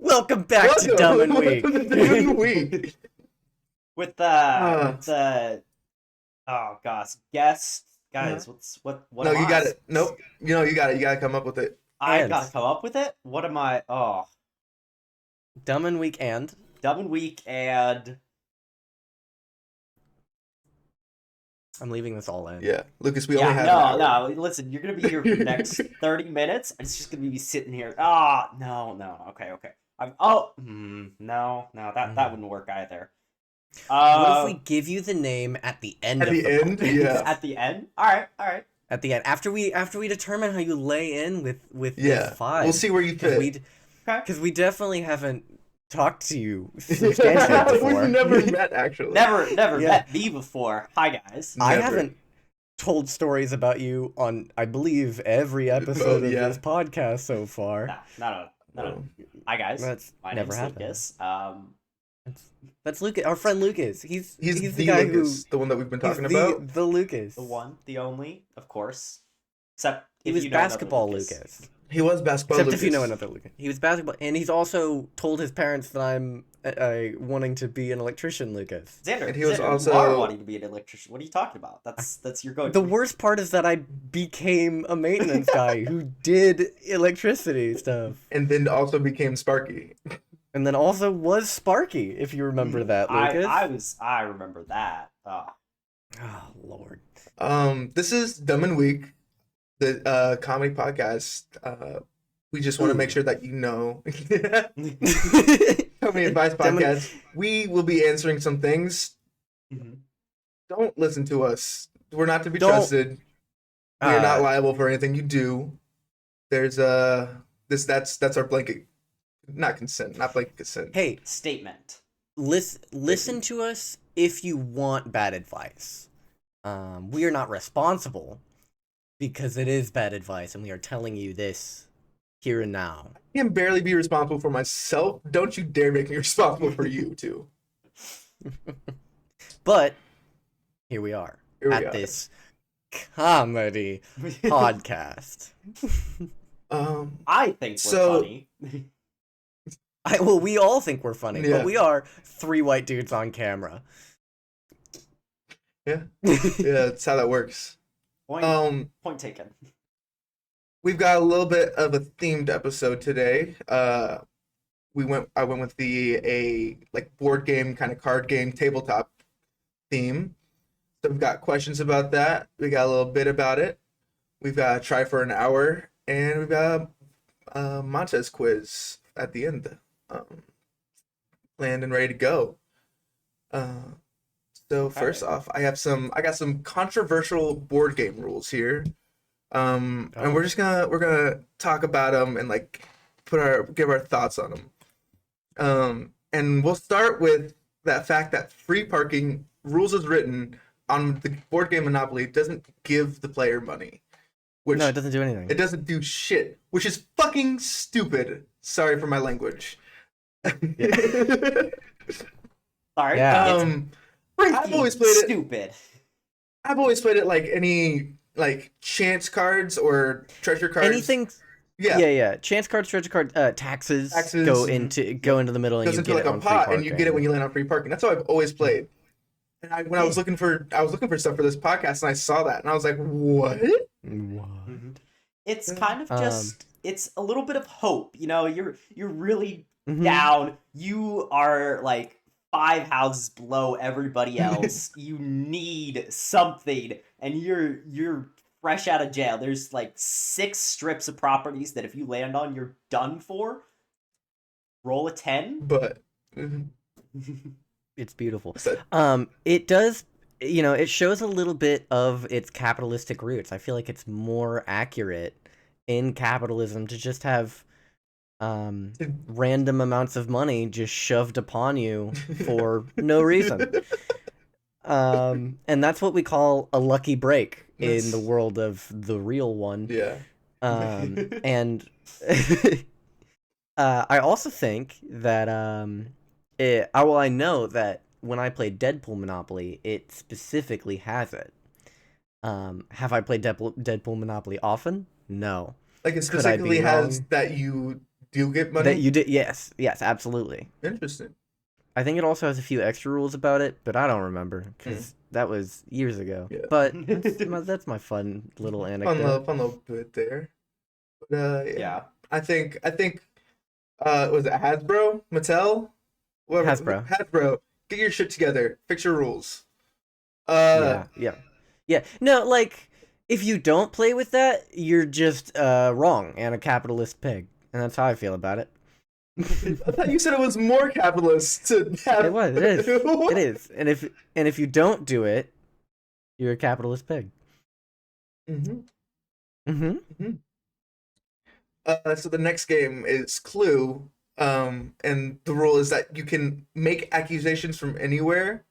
Welcome back to Dumb and Weak. With the oh gosh, guest guys, what No, am you I? got it. Nope. You got it. You gotta come up with it. I And- gotta come up with it. What am I? Oh, Dumb and Weak and Dumb and Weak and I'm leaving this all in. Yeah, Lucas. We only have an no, hour. no. Listen, you're gonna be here for the next 30 minutes. And it's just gonna be me sitting here. Ah, no. Okay. No, that wouldn't work either. What if we give you the name at the end At of the end? podcast? Yeah. At the end? Alright. At the end. After we determine how you lay in with Yeah, this five. we'll see where you fit. Because we definitely haven't talked to you substantially before. We've never met, actually. Never Yeah. met me before. Hi guys. I Never. haven't told stories about you on, I believe, every episode of yeah. this podcast so far. No. Oh. Hi guys. That's My never name's happened. Lucas. That's Lucas, our friend Lucas. He's He's the guy Lucas, the one that we've been he's talking about. the Lucas. The one, the only, of course. Except He if was you know another basketball Lucas. He was basketball. Except Lucas. if you know another Lucas. He was basketball, and he's also told his parents that I'm wanting to be an electrician, Lucas. Xander, And he was Xander, also- you are wanting to be an electrician. What are you talking about? That's your go-to. The worst part is that I became a maintenance guy who did electricity stuff, And then also became Sparky. and then also was Sparky, if you remember that, Lucas. I remember that. Oh. Oh Lord. This is Dumb and Weak, the comedy podcast. We just want to make sure that you know. Comedy advice podcast. We will be answering some things. Mhm. Don't listen to us. We're not to be Don't- trusted. We are not liable for anything you do. There's that's our blanket, not blanket consent. Hey, Statement. listen to us if you want bad advice. We are not responsible because it is bad advice, and we are telling you this here and now. I can barely be responsible for myself. Don't you dare make me responsible for you too. But here we are Here we at are. this comedy podcast. I think we're So- funny. Well, we all think we're funny, Yeah. but we are three white dudes on camera. Yeah, that's how that works. Point taken. We've got a little bit of a themed episode today. I went with a board game kind of card game tabletop theme. So we've got questions about that. We got a little bit about it. We've got a try for an hour, and we've got a Montez quiz at the end. Planned and ready to go. So first off, I got some controversial board game rules here. And we're gonna talk about them and give our thoughts on them. And we'll start with that fact that free parking rules as written on the board game Monopoly doesn't give the player money. Which No, it doesn't do anything. it doesn't do shit, which is fucking stupid. Sorry for my language. Sorry. Yeah. It's I've always played it. stupid. I've always played it like any chance cards or treasure cards. Anything. Yeah. Chance cards, treasure card, taxes go into the middle, and goes you into get it a on free pot, and you parking. get it when you land on free parking. That's how I've always played. And I was looking for stuff for this podcast, and I saw that, and I was like, what? What? It's kind of just it's a little bit of hope. You know, you're really Mhm. down. You are like 5 houses below everybody else. You need something, and you're fresh out of jail. There's like 6 strips of properties that if you land on, you're done for. Roll a 10. But It's beautiful. So- It does. It shows a little bit of its capitalistic roots. I feel like it's more accurate in capitalism to just have random amounts of money just shoved upon you for no reason. And that's what we call a lucky break in the world of the real one. yeah, And I also think that I know that when I played Deadpool Monopoly, it specifically has it. Have I played Deadpool Monopoly often? No. it Could I be specifically has wrong? that you do get money. That you did, yes, absolutely. Interesting. I think it also has a few extra rules about it, but I don't remember because that was years ago. Yeah. But that's my fun little anecdote. Fun little bit there. But, Yeah. I think was it Hasbro, Mattel, Hasbro. Hasbro. Get your shit together. Fix your rules. Yeah. No, like if you don't play with that, you're just wrong and a capitalist pig, and that's how I feel about it. I thought you said it was more capitalist to have. It was. It is. It is. And if you don't do it, you're a capitalist pig. So the next game is Clue, and the rule is that you can make accusations from anywhere,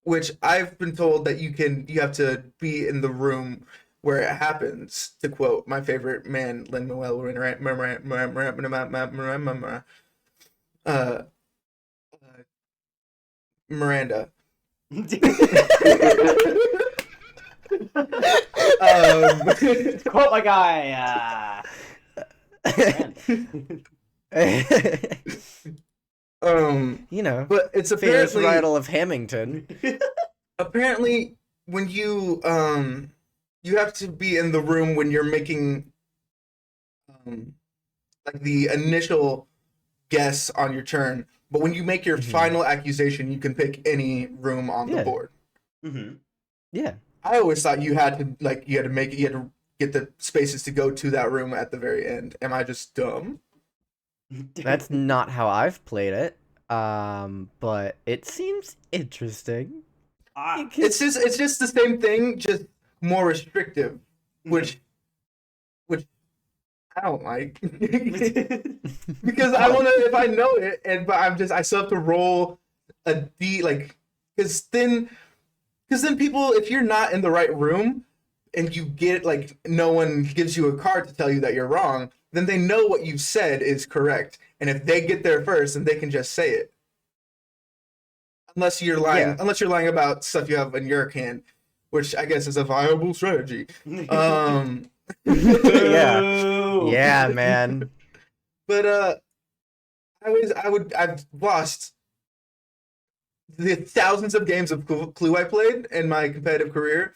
which I've been told that you have to be in the room where it happens, to quote my favorite man, Lin-Manuel Miranda. Quote my guy. You know, but it's famous apparently riddle of Hamilton. Apparently, when you have to be in the room when you're making like the initial guess on your turn, but when you make your final accusation, you can pick any room on the board. Yeah. I always thought you had to make it. You had to get the spaces to go to that room at the very end. Am I just dumb? That's not how I've played it. But it seems interesting. It's just the same thing, just more restrictive, which I don't like because I want to, if I know it, but I still have to roll a D, like, because then people, if you're not in the right room and you get, like, no one gives you a card to tell you that you're wrong, then they know what you said is correct, and if they get there first, then they can just say it. Unless you're lying about stuff you have in your hand, which I guess is a viable strategy. Yeah, man. But I've lost the thousands of games of Clue I played in my competitive career.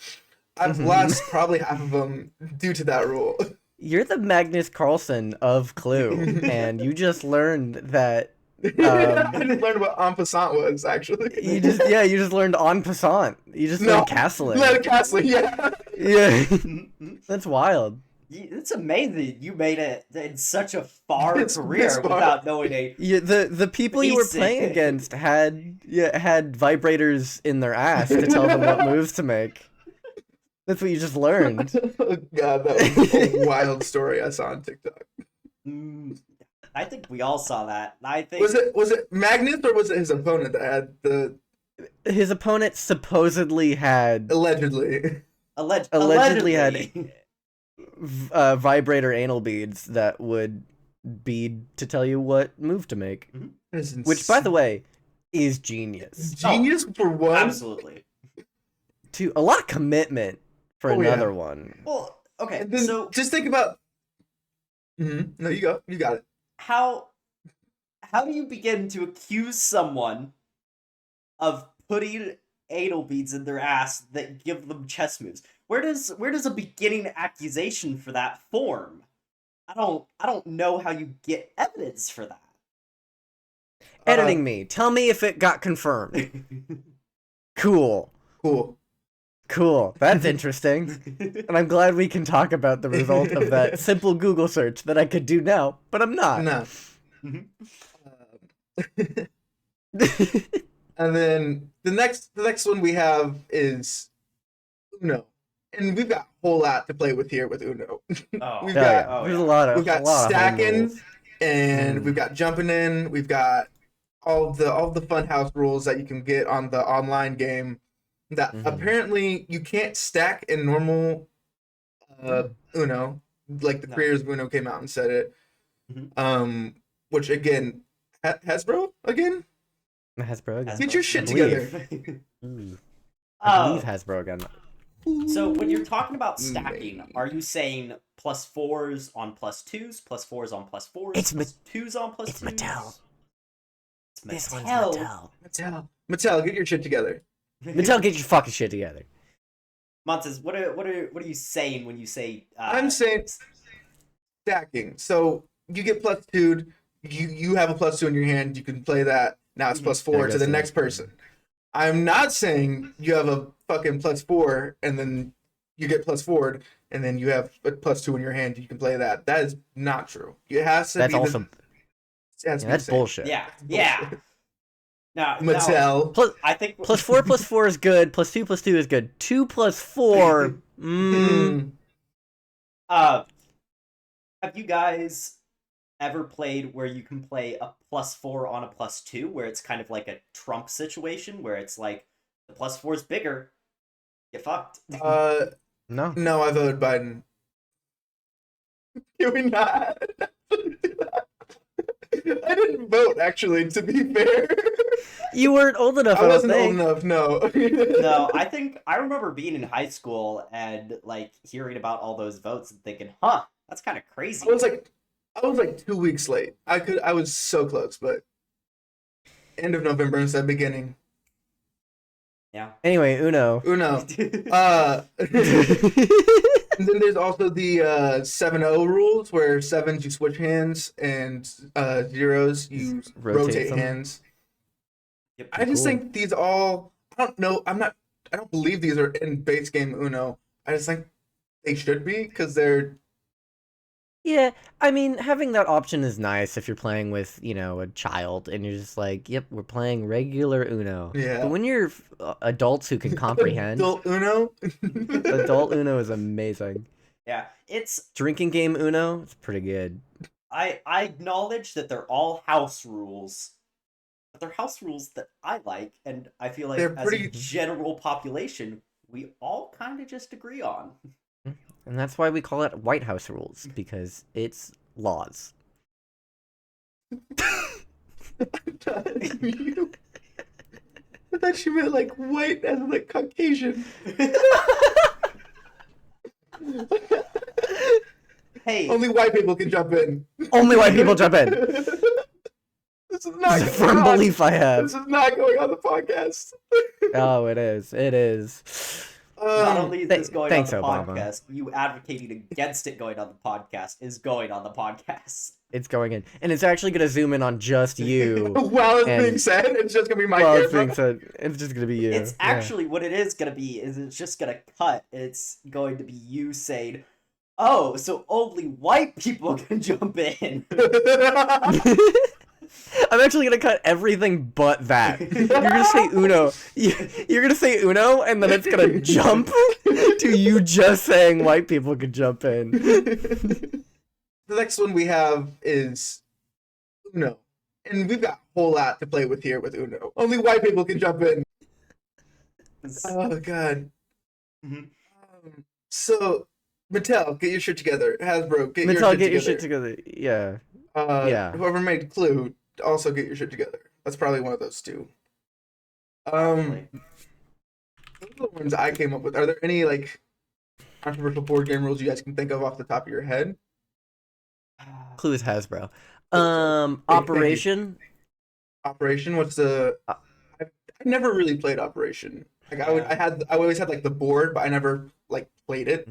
I've lost probably half of them due to that rule. You're the Magnus Carlsen of Clue, and you just learned that. I didn't learn what en passant was, actually. You just learned en passant. You just learned castling. Castling, yeah. Yeah. That's wild. It's amazing you made it in such a far career without knowing a. Yeah, the people you were playing against had vibrators in their ass to tell them what moves to make. That's what you just learned. Oh God, that was a wild story I saw on TikTok. I think we all saw that. I think was it Magnus or was it his opponent that had the? His opponent supposedly had allegedly had vibrator anal beads that would bead to tell you what move to make. Which, by the way, is genius. Genius for one. Absolutely. To a lot of commitment for another one. Well, okay, then so just think about. No, you go. You got it. How do you begin to accuse someone of putting anal beads in their ass that give them chess moves? Where does a beginning accusation for that form? I don't know how you get evidence for that. Editing me. Tell me if it got confirmed. Cool. That's interesting. And I'm glad we can talk about the result of that simple Google search that I could do now, but I'm not. No. And then the next one we have is Uno. And we've got a whole lot to play with here with Uno. There's a lot of stacking, and we've got jumping in. We've got all the fun house rules that you can get on the online game. That apparently you can't stack in normal Uno. Like the creators of Uno came out and said it. Which again, Hasbro again. Hasbro again. Get your shit together. I believe Hasbro again. So when you're talking about stacking, Maybe. are you saying +4s on +2s, +4s on +4s, It's +2s on +2s? It's Mattel. It's This one's Mattel. Mattel. Mattel, get your shit together. Mattel, get your fucking shit together. Montez, what are you saying when you say? I'm saying stacking. So you get +2. You have a +2 in your hand. You can play that. Now it's +4 to the next person. I'm not saying you have a fucking +4 and then you get +4 and then you have a +2 in your hand. You can play that. That is not true. It has to That's be. also that's bullshit. Yeah. Now, Mattel. Plus, I think +4 is good. +2 is good. 2 + 4. Have you guys ever played where you can play a +4 on a +2, where it's kind of like a Trump situation, where it's like the +4 is bigger, get fucked? No. No, I voted Biden. Can we not? I didn't vote, actually, to be fair. You weren't old enough, I wasn't don't think. old enough, no. No, I remember being in high school and like hearing about all those votes and thinking, huh, that's kind of crazy. I was like 2 weeks late. I was so close, but end of November instead of beginning. Yeah. Anyway, Uno. And then there's also the 7-0 rules, where sevens you switch hands and zeros you rotate them. hands. Yep. I just Cool. think these all. I don't know. I don't believe these are in base game Uno. I just think they should be because they're. Yeah, I mean, having that option is nice if you're playing with, a child and you're just like, yep, we're playing regular Uno. Yeah. But when you're adults who can comprehend, Adult Uno. adult Uno is amazing. Yeah, it's Drinking game Uno, it's pretty good. I acknowledge that they're all house rules, but they're house rules that I like, and I feel like They're as pretty- a general population, we all kind of just agree on. And that's why we call it White House rules, because it's laws. I thought she meant like white as like Caucasian. Hey, Only white people can jump in. Only white people jump in. This is not It's a going firm on. belief I This have. is not going on the podcast. Oh, it is. It is. not only is this going thanks, on the Obama. podcast, you advocating against it going on the podcast is going on the podcast. It's going in. And it's actually going to zoom in on just you. While it's And- being said, it's just gonna be my Well, camera. it's being said. It's just going to be you. It's Yeah. actually what it is gonna be. Is it's just gonna cut. It's going to be you saying, "Oh, so only white people can jump in." I'm actually gonna cut everything but that. You're gonna say Uno. You're gonna say Uno, and then it's gonna jump to you just saying white people could jump in. The next one we have is Uno. And we've got a whole lot to play with here with Uno. Only white people can jump in. Oh, God. Mhm. So, Mattel, get your shit together. Hasbro, get Mattel, get your your shit shit together. together. Yeah. Yeah. Whoever made Clue, also get your shit together. That's probably one of those two. Those are the ones I came up with. Are there any, like, controversial board game rules you guys can think of off the top of your head? Clue is Hasbro. Thank you. Operation. Operation, what's the... I've never really played Operation. Like, I always had, like, the board, but I never, like, played it.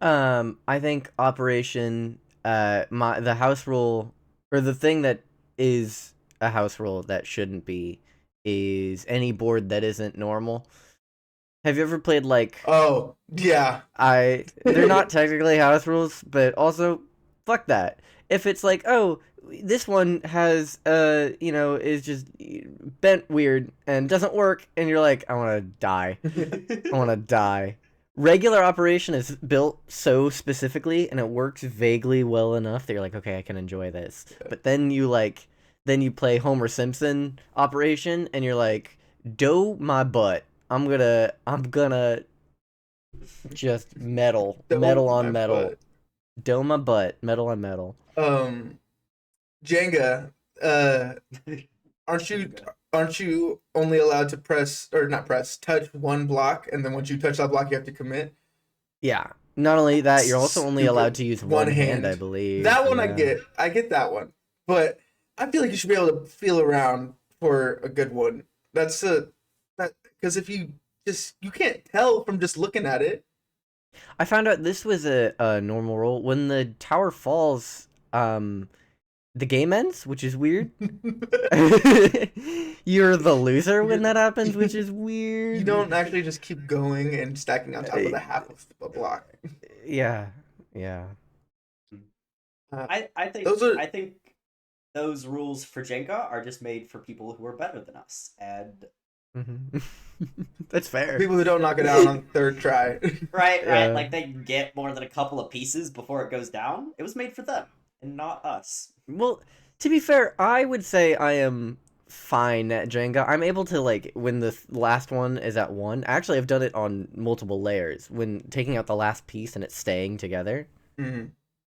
I think Operation. The house rule, or the thing that is a house rule that shouldn't be, is any board that isn't normal. Have you ever played like? Oh, yeah. They're not technically house rules, but also, fuck that. If it's like, oh, this one has is just bent weird and doesn't work, and you're like, I want to die. I want to die. Regular Operation is built so specifically, and it works vaguely well enough that you're like, okay, I can enjoy this. But then you play Homer Simpson Operation, and you're like, dough my butt. I'm gonna just metal on metal. Dough my butt, metal on metal. Jenga. aren't you only allowed to press or not press touch one block, and then once you touch that block, you have to commit. Yeah. Not only that, you're also only allowed Stupid. to use one hand, I believe. That one Yeah. I get that one, but I feel like you should be able to feel around for a good one. That's a that because if you can't tell from just looking at it. I found out this was a normal roll. When the tower falls, the game ends, which is weird. You're the loser when that happens, which is weird. You don't actually just keep going and stacking on top of the half of a block. Yeah, yeah. I think Those are- I think those rules for Jenga are just made for people who are better than us, and Mhm. That's fair. People who don't knock it down on third try. right, Yeah. like they can get more than a couple of pieces before it goes down. It was made for them and not us. Well, to be fair, I would say I am fine at Jenga. I'm able to, like, when the last one is at 1. Actually, I've done it on multiple layers. When taking out the last piece and it's staying together. Mhm.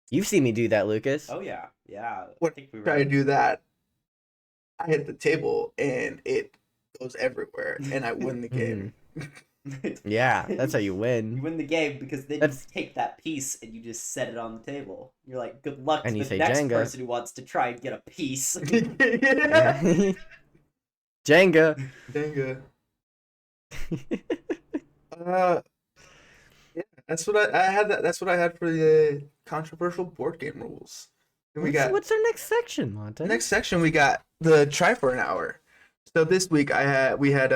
You've seen me do that, Lucas. Oh yeah. I When think we I were. try to do that, I hit the table and it goes everywhere, and I win the game. Yeah, that's how you You win. win the game because then That's- you take that piece and you just set it on the table. You're like, good luck And to you the say next Jenga. person who wants to try and get a piece. Yeah. Jenga. Jenga. Uh, yeah, that's what I had. That's what I had for the controversial board game rules. Then we got What's our next section, Monte? next section. We got the try for an hour. So this week we had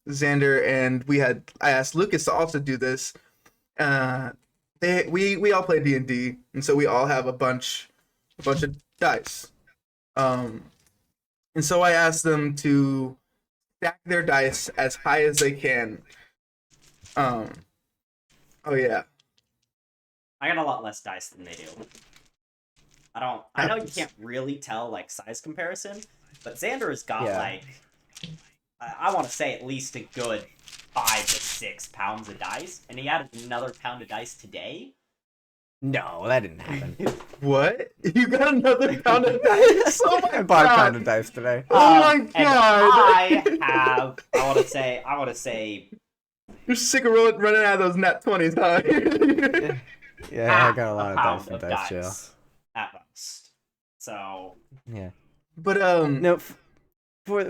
Xander, and I asked Lucas to also do this. We all play D&D, and so we all have a bunch of dice. And so I asked them to stack their dice as high as they can. Oh yeah. I got a lot less dice than they do. I know you can't really tell like size comparison, but Xander has got Yeah. like I want to say at least a good 5 to 6 pounds of dice, and he added another pound of dice today. No, that didn't happen. What? You got another pound of dice? Oh my I bought a God. pound of dice today. Oh my And God. I want to say You're sick of running out of those nat 20s, huh? Yeah, I got a lot of dice pound from of Dice Jail. at most. So Yeah. But No,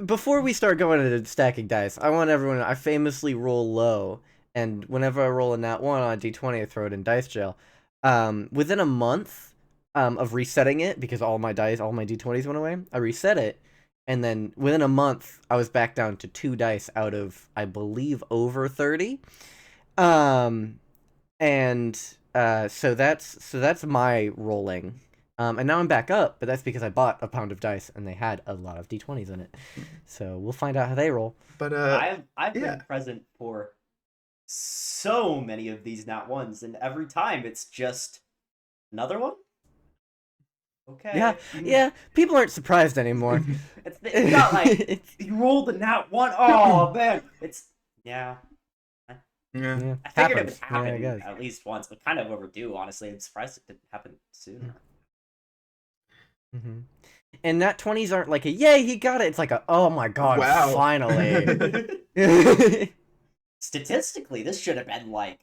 before we start going into stacking dice, I want everyone. I famously roll low, and whenever I roll a nat 1 on a d20, I throw it in Dice Jail. Within a month of resetting it, because all my d20s went away, I reset it, and then within a month, I was back down to 2 dice out of, I believe, over 30. So that's my rolling. And now I'm back up, but that's because I bought a pound of dice and they had a lot of d20s in it. So we'll find out how they roll. but I've yeah. been present for so many of these nat ones, and every time it's just another one. Okay. Yeah, people aren't surprised anymore. It's not like you rolled the nat one. Oh man, it's yeah. Yeah. I figured it would Happens. Yeah, I happen guess. at least once, but kind of overdue. Honestly, I'm surprised it didn't happen sooner. Mm-hmm. And nat 20s aren't like a yay, he got it. It's like a oh my god, Wow. finally. Statistically, this should have been like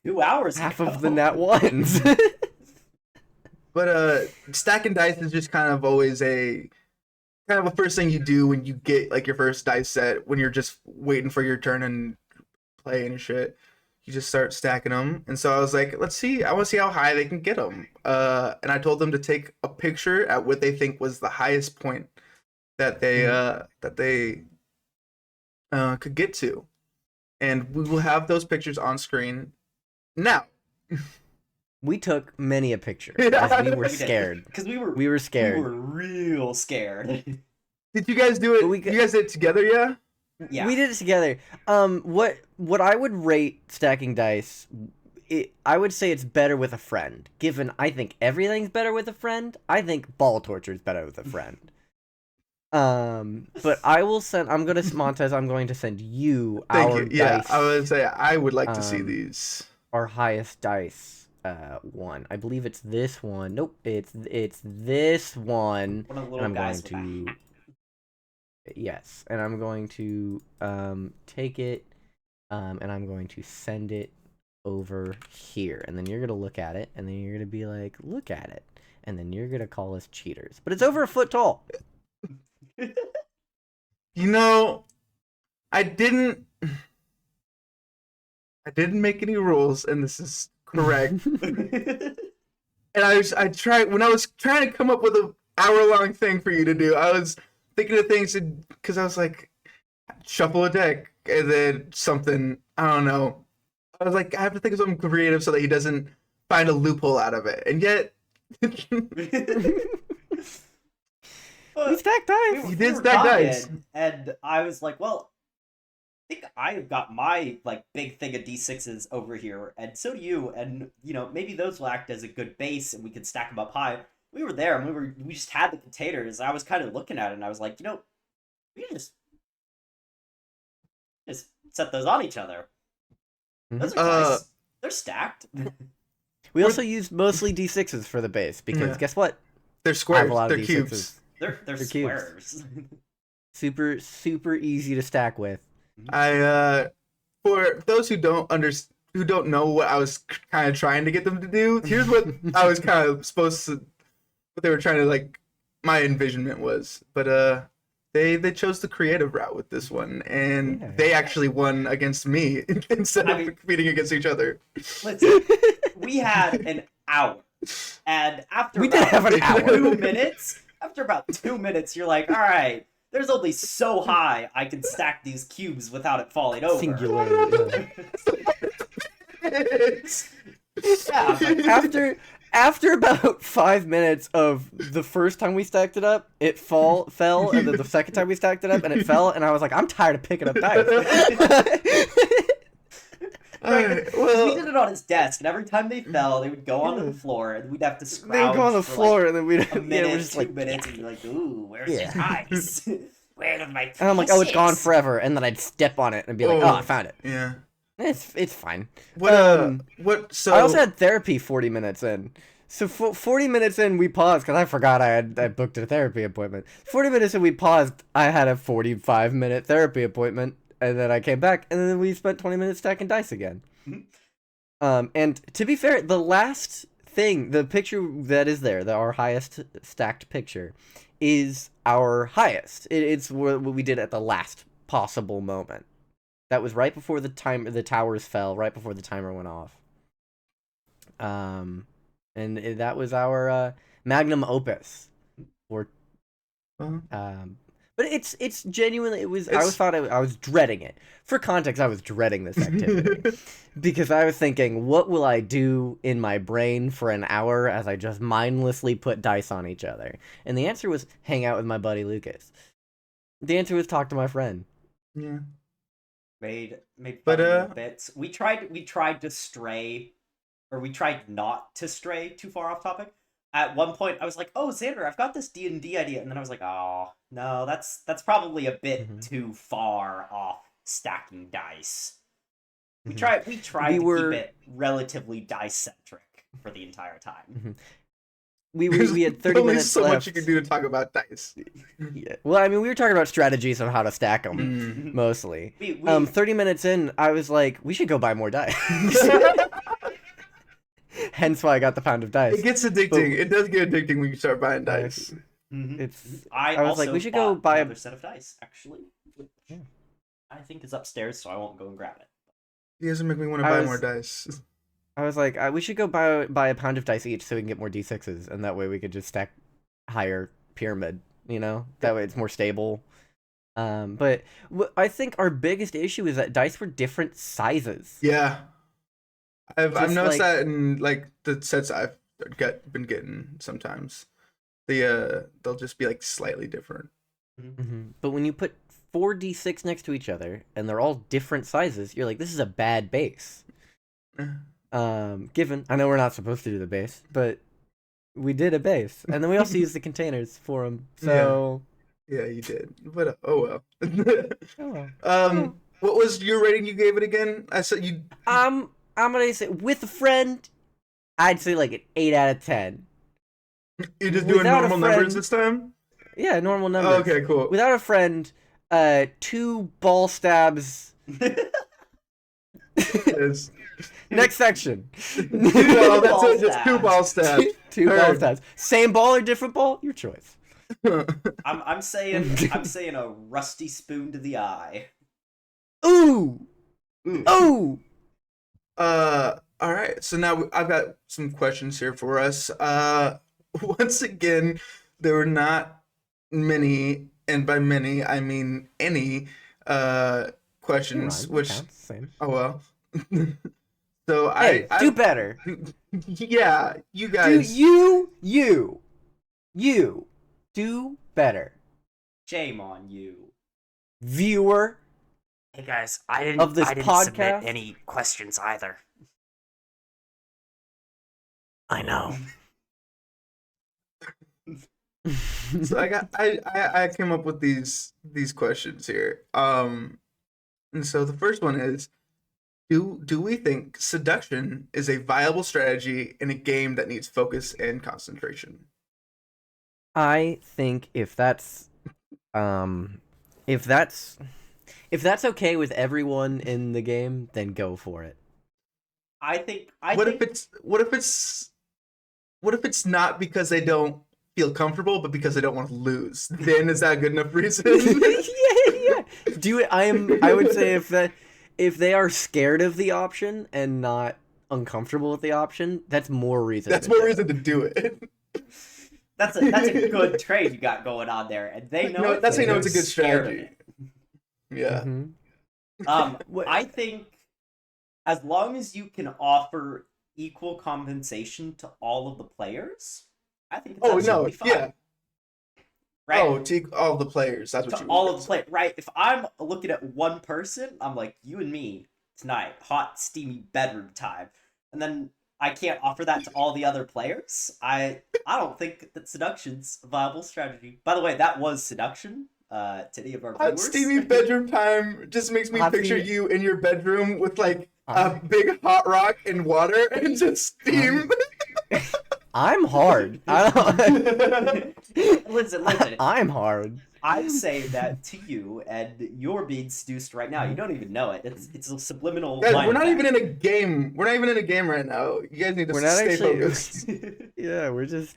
2 hours Half ago. of the nat 1s. But stacking dice is just kind of always a first thing you do when you get like your first dice set, when you're just waiting for your turn and play and shit. You just start stacking them. And so I was like, let's see, I want to see how high they can get them. And I told them to take a picture at what they think was the highest point that they could get to. And we will have those pictures on screen now. We took many a picture Yeah. as we were We did. scared. Because we were We were scared. We were real scared. Did you guys do it? But You guys did it together, yeah? Yeah. We did it together. What I would rate stacking dice, I would say it's better with a friend. Given I think everything's better with a friend, I think ball torture is better with a friend. But I will send. Montez. I'm going to send you Thank our you. Yeah, dice. I would say I would like to see um, these. Our highest dice. One. I believe it's this one. Nope. It's this one. One of the And little I'm guys going with to. a hat. Yes, and I'm going to take it, and I'm going to send it over here, and then you're gonna look at it, and then you're gonna be like, look at it, and then you're gonna call us cheaters. But it's over a foot tall. You know, I didn't make any rules, and this is correct. And I tried when I was trying to come up with an hour-long thing for you to do. I was thinking of things because I was like, shuffle a deck, and then something, I don't know. I was like, I have to think of something creative so that he doesn't find a loophole out of it. And yet, We stacked dice. You did stack dice. And I was like, well, I think I've got my like big thing of D6s over here, and so do you. And you know, maybe those will act as a good base, and we could stack them up high. We were there, and we just had the containers. I was kind of looking at it, and I was like, you know, we can just set those on each other. Those are dice. They're stacked. We also used mostly D6s for the base because guess what? They're I have squares. a lot of They're D6s. cubes. They're squares. Super easy to stack with. For those who don't know what I was kind of trying to get them to do, here's what I was kind of supposed to, what they were trying to like, my envisionment was. But they chose the creative route with this one, and they actually won against me instead of competing against each other. Listen, we had an hour, and after We did have an hour. 2 minutes, after about 2 minutes, you're like, all right, there's only so high I can stack these cubes without it falling over. Singular. Yeah, but After about 5 minutes of the first time we stacked it up, it fell, and then the second time we stacked it up, and it fell, and I was like, I'm tired of picking up dice. Well, we did it on his desk, and every time they fell, they would go onto the floor, and we'd have to scrounge. They would go on the for, floor, like, and then we'd a minute, we're just 2 like, minutes, and be like, "Ooh, where's Yeah. his dice? Where are my pieces?" and I'm like, oh, it's gone forever, and then I'd step on it and be like, oh, I found it. Yeah. It's fine. What? So I also had therapy 40 minutes in. So 40 minutes in, we paused because I forgot I booked a therapy appointment. 40 minutes in, we paused. I had a 45-minute therapy appointment, and then I came back, and then we spent 20 minutes stacking dice again. And to be fair, the last thing, the picture that is there, our highest stacked picture, is our highest. It's what we did at the last possible moment. That was right before the towers fell, right before the timer went off. And that was our magnum opus. But it's genuinely, I was dreading it. For context, I was dreading this activity because I was thinking, what will I do in my brain for an hour as I just mindlessly put dice on each other? And the answer was hang out with my buddy Lucas. The answer was talk to my friend. Yeah. Made funny bits. We tried to stray, or we tried not to stray too far off topic. At one point, I was like, "Oh, Xander, I've got this D&D idea," and then I was like, "Oh, no, that's probably a bit too far off stacking dice." We tried to keep it relatively dice centric for the entire time. We had 30 only minutes so left. much you can do to talk about dice. Yeah. Well, I mean, we were talking about strategies of how to stack them, mostly. 30 minutes in, I was like, we should go buy more dice. Hence why I got the pound of dice. It gets addicting. It does get addicting when you start buying dice. I was like, we should go buy another set of dice, actually. Which I think is upstairs, so I won't go and grab it. He doesn't make me want to buy more dice. I was like, we should go buy a pound of dice each so we can get more D6s, and that way we could just stack higher pyramid, you know? That way it's more stable. But I think our biggest issue is that dice were different sizes. Yeah. I've noticed like, that in like the sets I've been getting sometimes. They'll just be like slightly different. But when you put 4 D6 next to each other and they're all different sizes, you're like, this is a bad base. Given I know we're not supposed to do the base, but we did a base, and then we also used the containers for them. So yeah, you did. But oh well. What was your rating you gave it again? I said you. I'm gonna say with a friend, I'd say like an 8 out of 10. You're just doing Without a normal numbers friend- this time. Yeah, normal numbers. Okay, cool. Without a friend, 2 ball stabs. Yes. Next section. No, that's ball it. Just 2 ball stabs. Two ball Heard. stabs. Same ball or different ball? Your choice. I'm saying a rusty spoon to the eye. Ooh. Ooh. Ooh. All right. So now I've got some questions here for us. Once again, there were not many, and by many I mean any, questions. Rhyme, Which, counts, same. oh well. So Hey, I do better. yeah, you Do guys. you do better. Shame on you. Viewer. Hey guys, I Of this didn't podcast? submit any questions either. I know. So I came up with these questions here. And so the first one is, do we think seduction is a viable strategy in a game that needs focus and concentration? I think if that's okay with everyone in the game, then go for it. I think What if it's not because they don't feel comfortable, but because they don't want to lose? Then is that a good enough reason? yeah. Do it. I would say if they are scared of the option and not uncomfortable with the option, that's more reason. That's more reason to do it. that's a good trade you got going on there, and they know it. That's how you know they're it's a good scared of strategy. it. Yeah. I think as long as you can offer equal compensation to all of the players, I think it's absolutely fine. Yeah. Right? Oh, to all the players. That's what To you all of the players, right? If I'm looking at one person, I'm like, you and me tonight, hot, steamy bedroom time, and then I can't offer that to all the other players. I don't think that seduction's a viable strategy. By the way, that was seduction. To any of our viewers. Hot steamy bedroom time just makes me picture you in your bedroom with like a big hot rock and water and just steam. I'm hard. Listen. I'm hard. I'm saying that to you, and you're being seduced right now. You don't even know it. It's a subliminal. Guys, line we're not effect. even in a game. We're not even in a game right now. You guys need to We're not stay actually- focused. Yeah, we're just.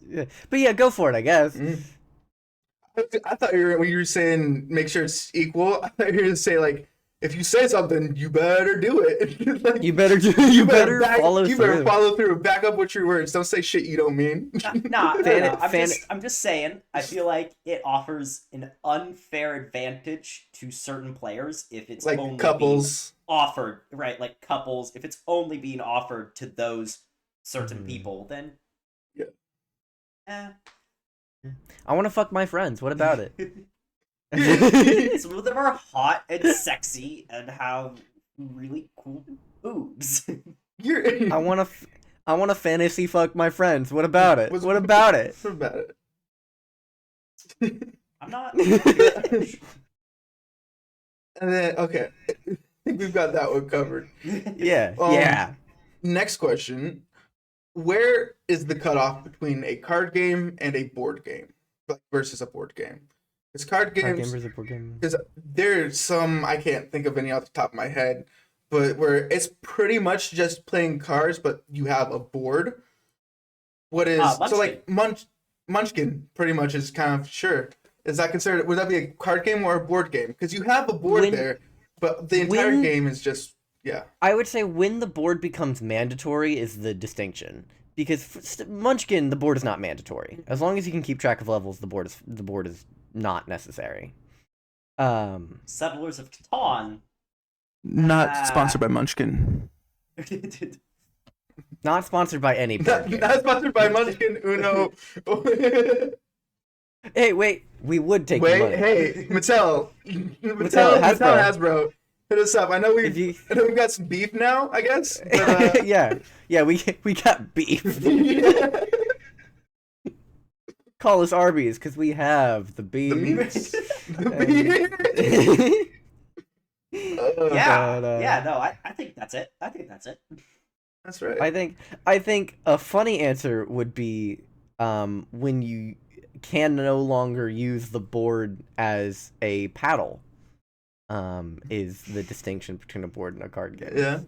Yeah. But yeah, go for it. I guess. I thought when you were saying make sure it's equal, I thought you were going to say like, if you say something, you better do it. Like, You better follow you through. better follow through. Back up with your words. Don't say shit you don't mean. No. Fan- I'm just saying. I feel like it offers an unfair advantage to certain players if it's Like only couples. being offered, right? Like couples. If it's only being offered to those certain people, then Yeah. I want to fuck my friends. What about it? Some of them are hot and sexy and have really cool boobs. I want to fantasy fuck my friends. What about it? What about it? What about it? I'm not. And then okay, I think we've got that one covered. Yeah. Yeah. Next question: where is the cutoff between a card game and a board game, like versus a board game? Because card games, versus board game. because there's some I can't think of any off the top of my head, but where it's pretty much just playing cards, but you have a board. What is so like Munchkin? Pretty much is kind of sure. Is that considered? Would that be a card game or a board game? Because you have a board there, but the entire game is just I would say when the board becomes mandatory is the distinction. Because Munchkin, the board is not mandatory. As long as you can keep track of levels, the board is not necessary. Settlers of Catan. not sponsored by Munchkin. Not sponsored by any board game. Not sponsored by Munchkin Uno. Hey, wait. We would take the money. Hey, Mattel, Hasbro, hit us up. I know we've got some beef now, I guess. But, yeah, we got beef. Call us Arby's because we have the beef. I think that's it. That's right. I think a funny answer would be when you can no longer use the board as a paddle, is the distinction between a board and a card game. Yeah.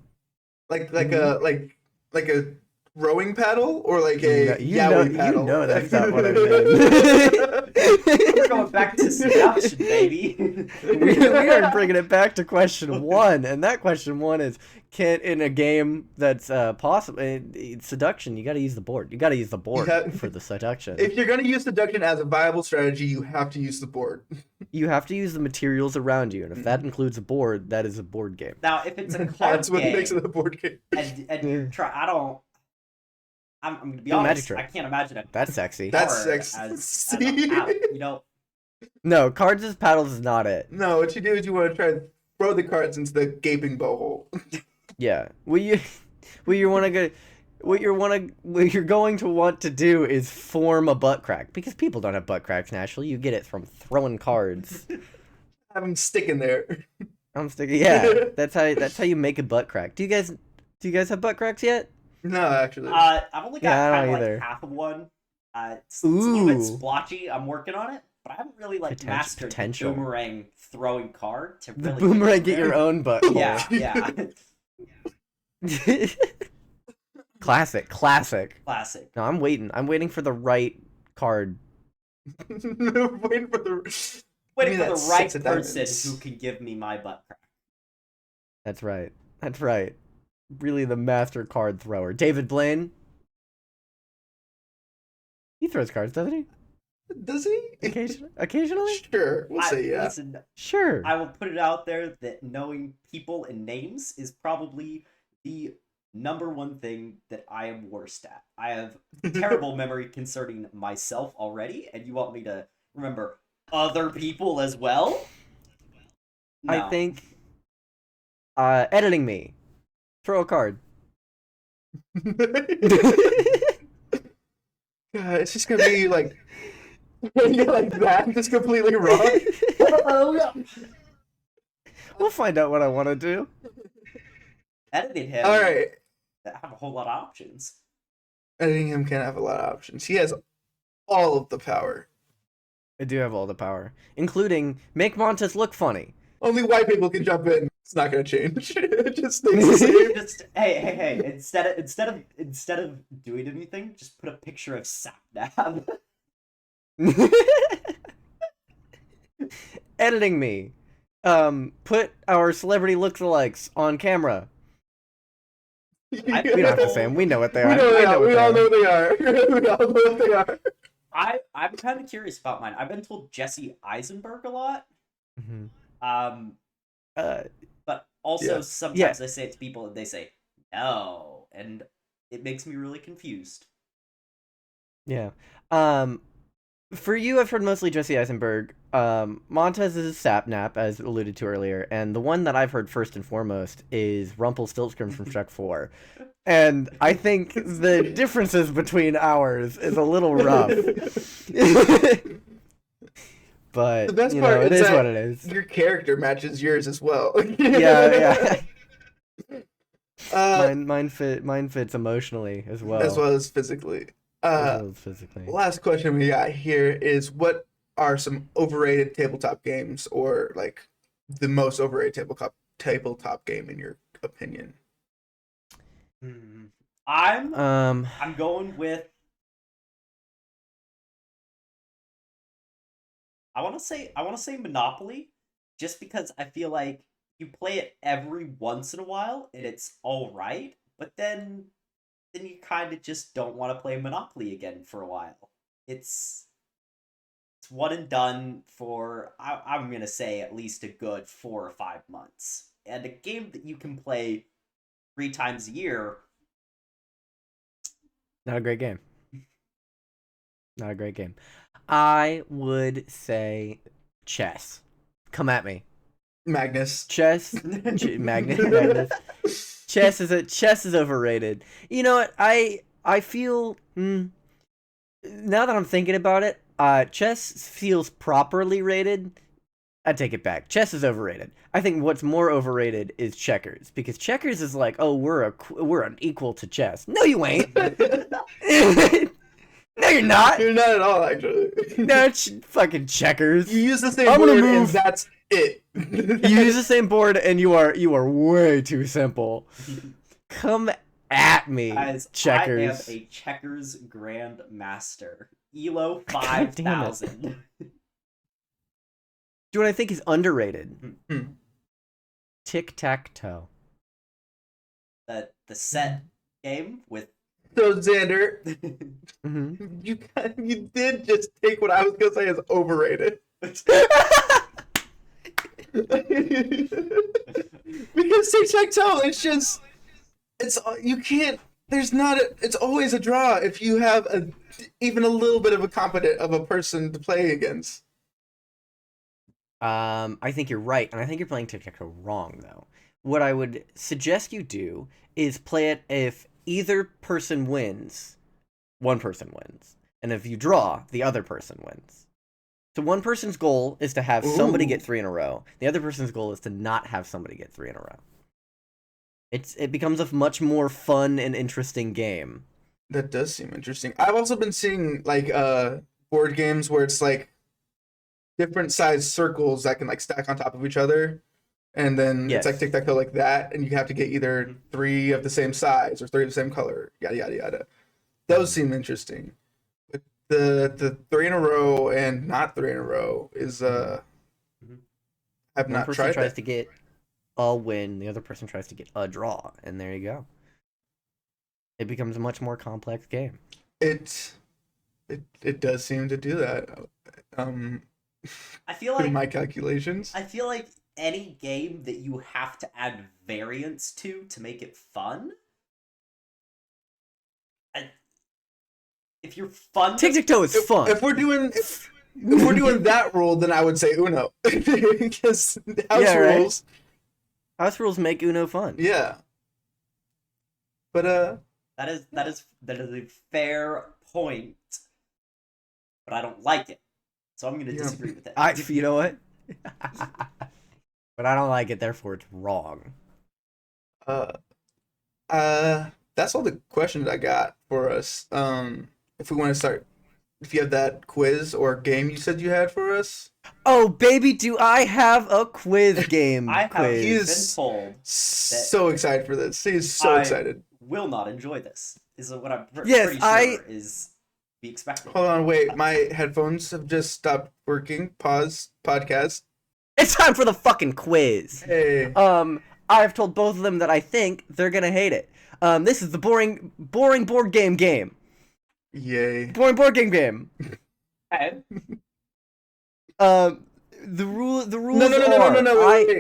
Like a rowing paddle or like a yaoi paddle. You know that's not what I meant. We're going back to seduction, baby. we are bringing it back to question 1, and that question 1 is: can in a game that's possible seduction, you got to use the board. You got to use the board for the seduction. If you're gonna use seduction as a viable strategy, you have to use the board. You have to use the materials around you, and if that includes a board, that is a board game. Now, if it's a card That's what game, makes it a board game. and you try, I'm gonna be Do a magic honest. trick. I can't imagine it. That's sexy. That's As sexy. a paddle, you know. No, cards as paddles is not it. No, what you do is you want to try and throw the cards into the gaping bow hole. Yeah. What you're going to want to do is form a butt crack, because people don't have butt cracks naturally. You get it from throwing cards. Have them stick in there. I'm sticking. Yeah, that's how you make a butt crack. Do you guys have butt cracks yet? No, actually. I've only got Yeah, I kind don't of either. like half of one. It's a little bit Ooh. splotchy. I'm working on it, but I haven't really like mastered potential. the boomerang throwing card to The really boomerang, it get your there. own butt. Yeah, yeah. Classic. Classic. No, I'm waiting for the right card. Waiting for the. Waiting for that the right six of person diamonds. who can give me my butt crack. That's right. Really the master card thrower. David Blaine. He throws cards, doesn't he? Does he? Occasionally? Sure, we'll say yeah. Listen, Sure. I will put it out there that knowing people and names is probably the #1 thing that I am worst at. I have terrible memory concerning myself already, and you want me to remember other people as well? No. I think editing me. Throw a card. God, it's just gonna be like, like that, just completely wrong. We'll find out what I want to do. Editing him. All right, Have a whole lot of options. editing him can have a lot of options. He has all of the power. I do have all the power, including make Montes look funny. Only white people can jump in. It's not gonna change. It just stays the same. Just hey! Instead of doing anything, just put a picture of Sapnap. Editing me. Put our celebrity lookalikes on camera. We don't have to say them. We know what they are. We all know they are. We all know what they are. I'm kind of curious about mine. I've been told Jesse Eisenberg a lot. Mhm. But also Yeah. sometimes I say it to people and they say no, and it makes me really confused. Yeah. For you, I've heard mostly Jesse Eisenberg. Montez is Sapnap, as alluded to earlier, and the one that I've heard first and foremost is Rumpelstiltskin from Shrek 4. And I think the differences between ours is a little rough. But, The best you part know, it is is that what it is. Your character matches yours as well. Yeah. Uh, Mine fits emotionally as well. as well as physically. As well as physically. Last question we got here is: what are some overrated tabletop games, or like the most overrated tabletop game in your opinion? I'm going with. I want to say Monopoly, just because I feel like you play it every once in a while and it's all right, but then you kind of just don't want to play Monopoly again for a while. It's one and done for I'm gonna say at least a good 4 or 5 months, and a game that you can play 3 times a year. Not a great game. Not a great game. I would say chess. Come at me. Magnus. Chess. Magnus. Chess is overrated. You know what? I feel now that I'm thinking about it, chess feels properly rated. I take it back. Chess is overrated. I think what's more overrated is checkers, because checkers is like, oh, we're an equal to chess. No, you ain't. No, you're not. You're not at all, actually. No, it's fucking checkers. You use the same I'm gonna word move. and that's it. You use the same board, and you are way too simple. Come at me, Guys, checkers. I am a checkers grandmaster. Elo God damn it. 5000. Do you know what I think is underrated? Hmm. Tic-tac-toe. The set game with So Xander, Mm-hmm. you did just take what I was gonna say is overrated. Because tic-tac-toe, you can't. There's not. It's always a draw if you have even a little bit of a competent of a person to play against. I think you're right, and I think you're playing tic-tac-toe wrong, though. What I would suggest you do is play it if either person wins, one person wins. And if you draw, the other person wins. So one person's goal is to have somebody get 3 in a row. The other person's goal is to not have somebody get 3 in a row. It becomes a much more fun and interesting game. That does seem interesting. I've also been seeing like board games where it's like different size circles that can like stack on top of each other, and then Yes. it's like tic-tac-toe like that, and you have to get either 3 of the same size or 3 of the same color, yada yada yada. Those seem interesting. But the 3 in a row and not 3 in a row is I've One not person tried tries that. to get a win, the other person tries to get a draw, and there you go. It becomes a much more complex game. It does seem to do that. I feel Through like my calculations. I feel like any game that you have to add variance to make it fun. If you're fun, Tic-tac-toe is fun. If we're doing that rule, then I would say Uno because house Yeah, right. rules. House rules make Uno fun. Yeah. But that is a fair point, but I don't like it, so I'm gonna Yeah. disagree with it. You know what? But I don't like it, therefore it's wrong. that's all the questions I got for us. If we want to start, if you have that quiz or game you said you had for us. Oh, baby, do I have a quiz game? I have quiz. He been is told so excited for this. He's so excited. will not enjoy this. Is what I'm Yes, pretty sure is be expected. Hold on, wait. My headphones have just stopped working. Pause. Podcast. It's time for the fucking quiz. Hey. I've told both of them that I think they're gonna hate it. This is the boring board game. Yay. Boring board game. Okay. The rules No, are...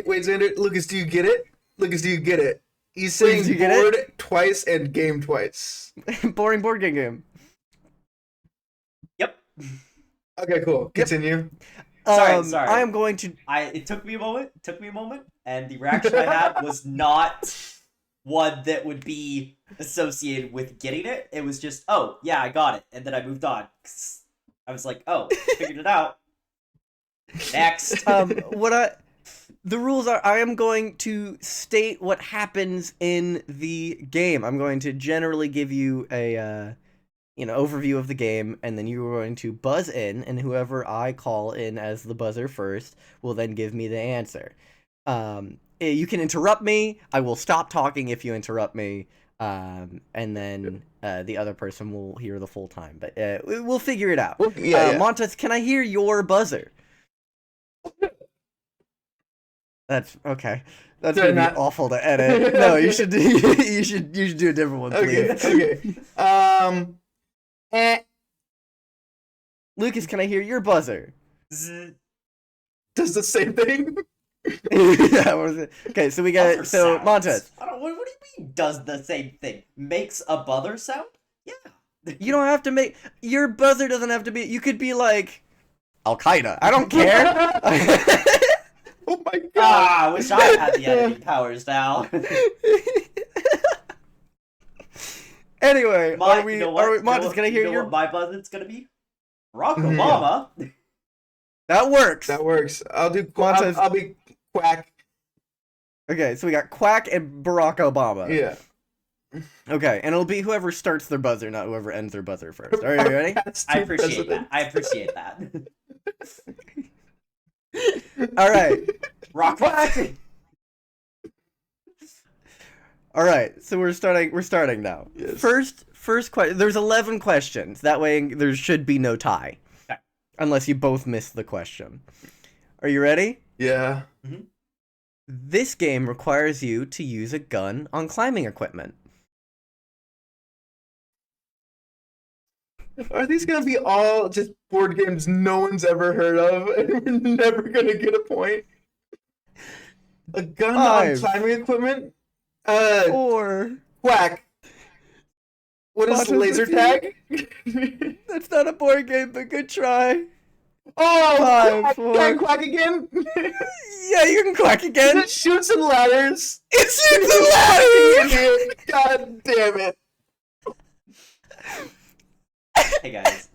wait, Xander. Lucas, do you get it? Lucas, do you get it? He's saying do you get board twice and game twice. boring board game. Yep. Okay, cool. Continue. Sorry. I am going to... It took me a moment, and the reaction I had was not one that would be associated with getting it. It was just, oh, yeah, I got it, and then I moved on. I was like, oh, figured it out. Next. The rules are, I am going to state what happens in the game. I'm going to generally give you a overview of the game, and then you are going to buzz in, and whoever I call in as the buzzer first will then give me the answer. You can interrupt me. I will stop talking if you interrupt me, and then the other person will hear the full time. But we'll figure it out. Yeah. Montes, can I hear your buzzer? That's okay. That's Sorry, gonna be awful to edit. No, you should do you should do a different one, please. Okay. Lucas, can I hear your buzzer? Does the same thing? Yeah, what was it? Okay, so we got Buzzer so sounds. Montez. I don't. What do you mean? Does the same thing? Makes a buzzer sound? Yeah. You don't have to make your buzzer doesn't have to be. You could be like Al Qaeda. I don't care. Oh my god. Ah, I wish I had the editing powers now. Anyway, are we? Montez, Montes, can I hear your? what my buzzer's gonna be? Barack Mhm. Obama. That works. That works. I'll do Montez. I'll be Quack. Okay, so we got Quack and Barack Obama. Yeah. Okay, and it'll be whoever starts their buzzer, not whoever ends their buzzer first. Are you ready? I appreciate that. I appreciate that. All right. Rock quack. All right. So we're starting now. Yes. First question. There's 11 questions. That way there should be no tie. Okay. Unless you both miss the question. Are you ready? Yeah. This game requires you to use a gun on climbing equipment. Are these gonna be all just board games no one's ever heard of, and we're never gonna get a point? A gun on 5, climbing equipment? 4. Quack. What is Bottom laser 15. tag? That's not a board game, but good try. Oh, 5, quack, 4. can I quack again? Yeah, you can quack again. It shoots and ladders. It's shoots and ladders. God damn it. Hey guys,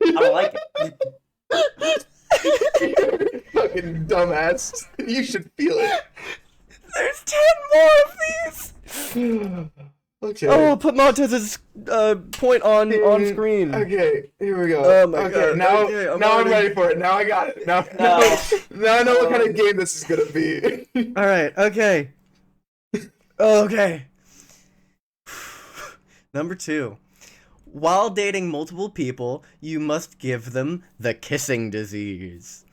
I don't like it. You're fucking dumbass. You should feel it. There's 10 more of these. Okay. Oh, I'll put Montez's point on screen. Okay, here we go. Oh my okay, God. now, Okay, I'm now I'm already- ready for it. Now I got it. Now, No. now I know what kind of game this is gonna be. All right. Okay. Okay. Number 2. While dating multiple people, you must give them the kissing disease.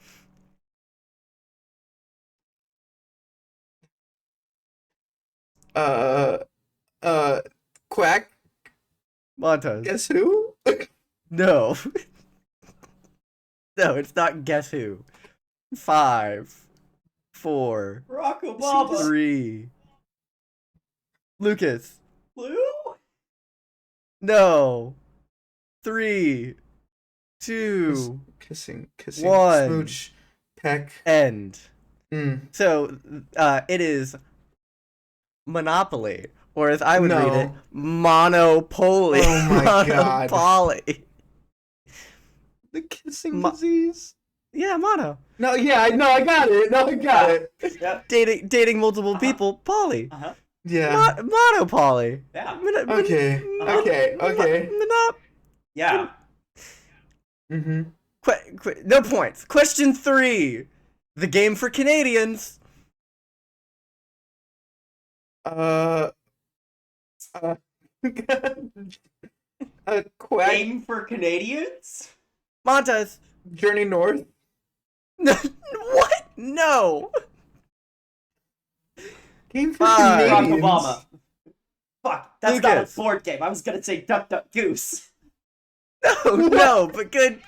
Quack. Montez. Guess who? No. No, it's not Guess Who. 5, 4, Barack Obama. 3. Lucas. Blue? No. 3, 2, Kissing, One. smooch, peck. end. Mm. So, it is Monopoly, or as I would No. read it, Monopoly. Oh my God. Monopoly. The kissing Mo- disease. Yeah, mono. No, yeah, I know, I got it. No, I got it. Yep. Dating multiple people, poly. Uh-huh. Yeah. Monopoly. Yeah. Okay. Okay. Yeah. Mm-hmm. No points. Question 3. The game for Canadians. Quack. Game for Canadians? Montez. Journey North. No, what? No. Game for Barack Barack Canadians. Obama. Fuck, that's not a Lucas. board game. I was gonna say Duck Duck Goose. No, no, but good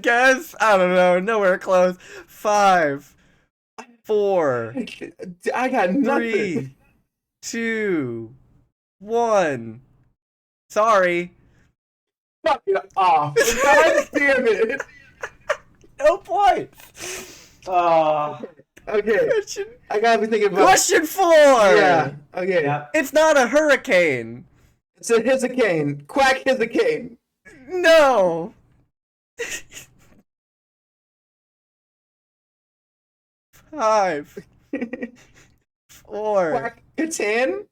guess. I don't know. Nowhere close. 5, 4, I got nothing. 3, 2, 1. Sorry. Fuck it off. God damn it. No points. Okay. Question, I gotta be thinking about. question 4. Yeah. Okay. Yeah. It's not a hurricane. It's a hissicane. Quack hissicane. No. 5, 4. Quack Catan.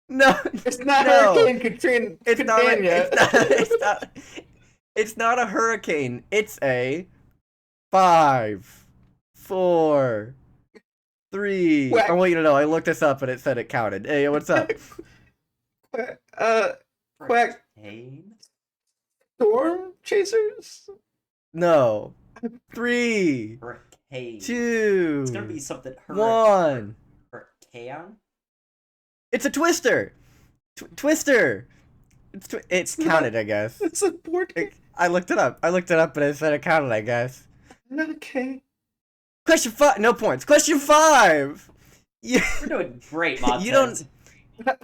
No. It's not No. Hurricane Katrina. It's not, Catania. it's not a hurricane. It's a 5, 4, 3. Quack. I want you to know I looked this up and it said it counted. Hey, what's up? Quack Hurricane? Storm Chasers. No. 3, Hurricane. 2, It's gonna be something 1. Hurricane? It's a twister. Twister. It's counted, I guess. It's a board game. I looked it up. And it said it counted, I guess. Okay. Question 5. No points. Question 5. You, We're doing great, Montez. You don't-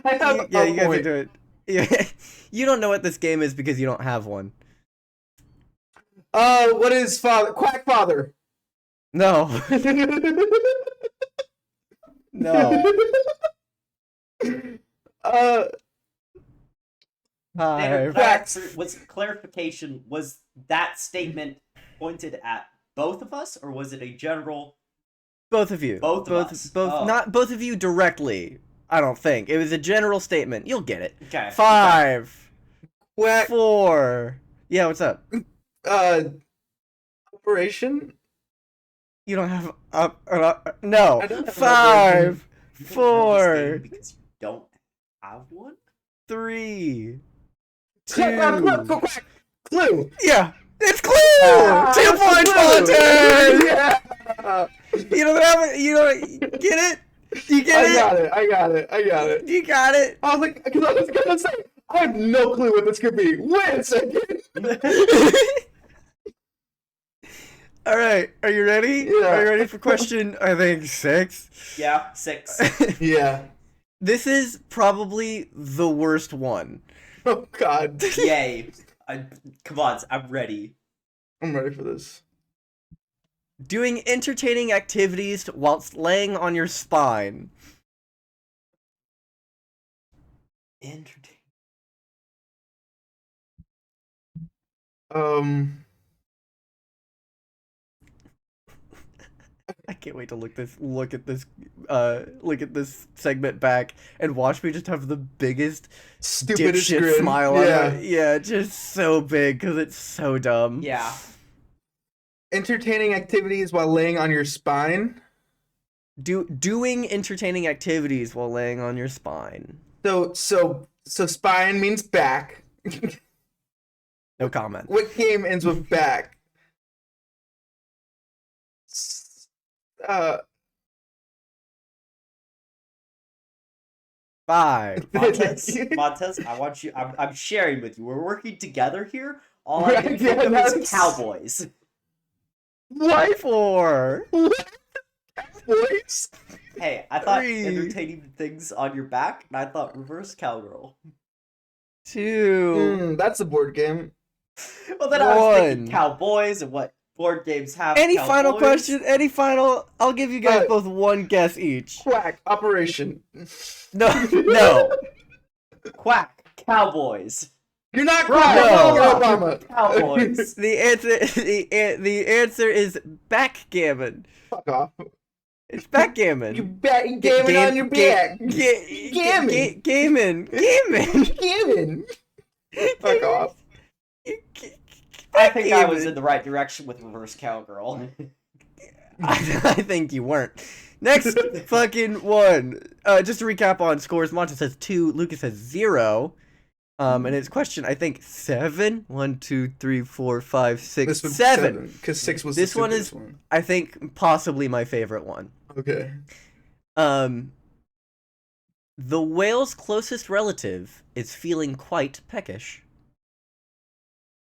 I have yeah, a you guys are point. doing. Yeah, you don't know what this game is because you don't have one. What is father? Quack father. No. No. uh, Standard 5. was clarification, was that statement pointed at both of us, or was it a general? Both of you. Both of us. Both. Oh. Not both of you directly. I don't think. It was a general statement. You'll get it. Okay. 5, Quack. 4. Yeah, what's up? Operation. You don't have no. I don't have an 5, You don't know this 4, game because you don't have one? 3, 2. Quack. Clue. Yeah, it's Clue. 2 points, Fontaine. Yeah. You don't have it. You don't get it. Do you get it? I got it. You got it. I was like, because I was gonna say, I have no clue what this could be. Wait a second. All right, are you ready? Yeah. Are you ready for question? I think 6. Yeah, 6. Yeah. This is probably the worst one. Oh God. Yay. Come on, I'm ready. I'm ready for this. Doing entertaining activities whilst laying on your spine. Entertaining. I can't wait to look at this segment back and watch me just have the biggest Stupidest dipshit grin. smile on Yeah. my, yeah, just so big because it's so dumb. Yeah. Entertaining activities while laying on your spine. Doing entertaining activities while laying on your spine. So spine means back. No comment. What game ends with back? Uh, 5. Montez, I want you. I'm sharing with you. We're working together here. All I Right, can yeah, think of is that's- Cowboys. what? 4. Boys? Hey, I thought 3. entertaining things on your back, and I thought reverse cowgirl. 2. That's a board game. Well, then I was thinking 1. Cowboys and what board games have. Any final cowboys. question? Any final? I'll give you guys Uh, both one guess each. Quack. Operation. No, no. Quack. Cowboys. You're not Right, Barack no. Obama. Cowboys. The answer is backgammon. Fuck off. It's backgammon. You gaming on your back. Gammon. Gammon. Gammon. Gaming. Fuck off. I think I was in the right direction with reverse cowgirl. I think you weren't. Next fucking one. Just to recap on scores, Monta says 2, Lucas says 0. And it's question, I think, 7. 1, 2, 3, 4, 5, 6, This was 7. because 6 was This the one is- stupidest one. I think possibly my favorite one. Okay. The whale's closest relative is feeling quite peckish.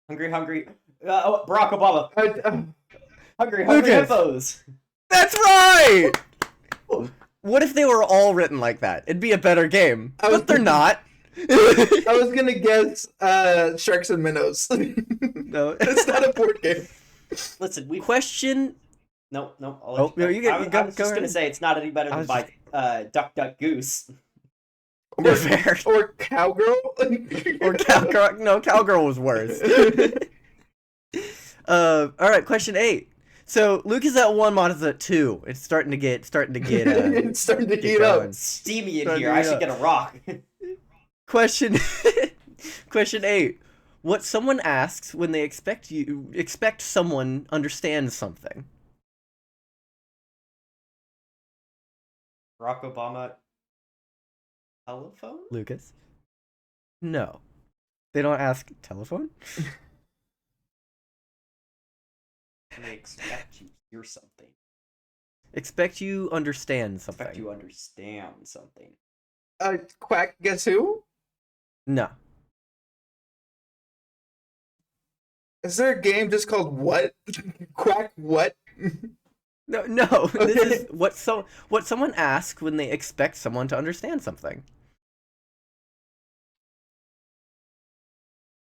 Hungry. Barack Obama. Hungry Lucas. hippos. That's right! What if they were all written like that? It'd be a better game. But they're not. I was gonna guess sharks and minnows. No. It's not a board game. Listen, we. Question. No. I'll Oh, let no, you you go. get- I was, you go- I was go just gonna ahead. say it's not any better I than was my Duck Duck Goose. Or, Fair. or cowgirl. Or cowgirl. No, cowgirl was worse. All right, question 8. So Luke is at 1, Mod is at 2. It's starting to get. It's starting to get heat up. going. Steamy in Starting here. to I heat should up. get a rock. Question. Question 8. What someone asks when they expect someone understands something. Barack Obama. Telephone? Lucas. No. They don't ask telephone. They expect you to hear something. Expect you understand something. Expect you understand something. Quack. Guess who? No. Is there a game just called what? Quack what? No. This is what someone asks when they expect someone to understand something.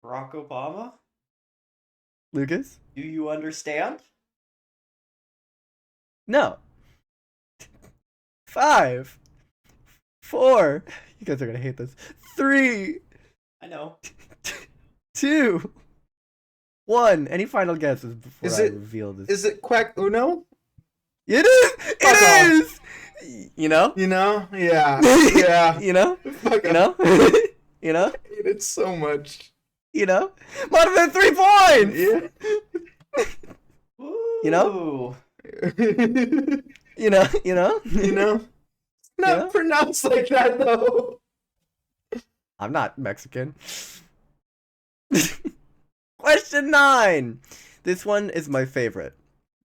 Barack Obama? Lucas. Do you understand? No. 5, 4. You guys are gonna hate this. 3, I know. 2, 1. Any final guesses before Is I it- reveal this? Is it Quack Uno? It is. Fuck off. It is. You know. You know? Yeah. Yeah. You know. Fuck You off. know. You know. I hate it so much. You know. More than 3 points. Yeah. You know? Ooh. You know. You know. You know? Not Yeah. pronounced like that though. I'm not Mexican. Question 9. This one is my favorite.